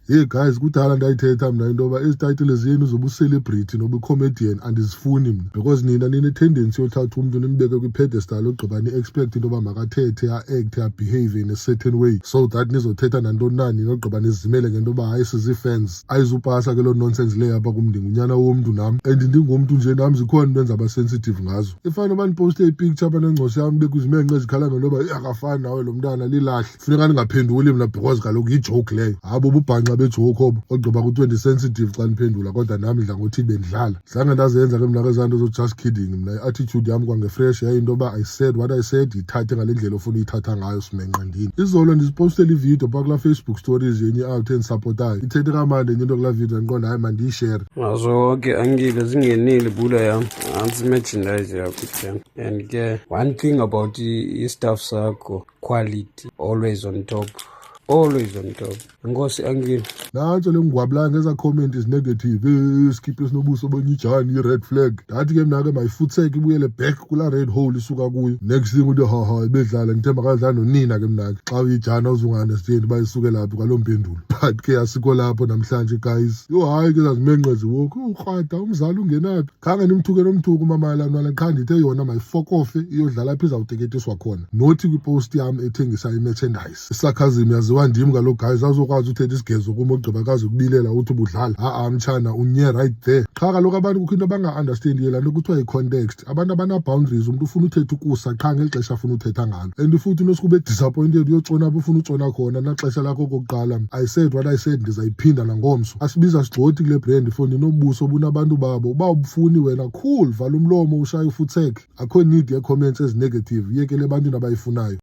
Hey guys, kudala ndayithetha mina into yoba ezi titile zenu zoba ucelebrity noba ucomedian andizifuni mna, because nina nine-tendency yothatha umntu nimbeke kwi-pedestal ogqiba ni-expect into yoba makathethe, a-acte, abehave in a certain way so that nizothetha nantoni na nina ogqiba nizimele ngento yoba hayi sizii-fans. Ayizupasa ke loo nonsense leyo apha kum, ndingunyana womntu nam and ndingumntu nje nam zikhona into endiza sensitive ngazo. Ifana uba ndipowuste ipicture apha nengcoso yam bekwizimenxe ezikhala ngento yoba akafani nawe lo mntana lilahle, funeka ndingaphenduli mna because kaloku yijoke leyo. Habo bubhanxa bejoke obo ogqiba kuthiwe ndisensitive xa ndiphendula, kodwa nami ndidla ngothi bendidlala. Zange ndazenza ke mna kwezaa nto just kidding. Mna i-attitude yam kwangefresh yayinto yoba I said what I said, yithathe ngale ndlela ofuna uyithatha ngayo simenqandini. Izolo ndizipostele ividiyo phaa kulaa Facebook stories yenye out endisapotayo, ithethe kamandi enye into kulaa vidiyo ndiqonda hayi mandiyishere. Zonke angibe zingenile bula yam ansi merchandise yakho then. And ke one thing about i-stuff sakho, quality, always on top. Always on top. Ngosi angini. Nantso le ngwabulanga eza comment is negative. Skip esinobuso bonyijani i-red flag. Ndathi ke mna ke mayifutheke ibuyele back kula red hole isuka kuyo. Next thing uthi haha ebedlala ngithemba kadlala nonina ke mna ke. Xa uyijana uzunga-understand uba isuke lapho kwalo mpendulo. But ke asikho lapho namhlanje guys. Yo hayi ke zazimenqezi woku ukrwada umzali ungenaphi. Khange nimthuke nomthuku umamalana qha ndithe yona mayifokofe iyodlala apha izawuteketiswa khona. Nothi kwipost yam ethengisa i-merchandise. Isarcasm yaziwa ndim kaloku guys, azokwazi uthetha isigezo kum ogqiba kazi ukubilela uthi ubudlala. Mtshana unye right there. Qha kaloku abantu kukho into abanga-understandiyo laa nto kuthiwa yi-context. Abantu abana-boundaries, umntu ufuna uthetha ukusa qha ngeli xesha afuna uthetha ngalo. And futhi unosuke ube-disappointed uyotshona apho ufuna utshona khona naxesha lakho kokuqala. I said what I said, ndizayiphinda nangomso. Asibiza sigxothi kule brand for ndinobuso obunabantu babo. Uba ubufuni wena cool, vala umlomo ushaye ufutheke. Akho need ye-comments ezinegative, yekele ebantwini abayifunayo.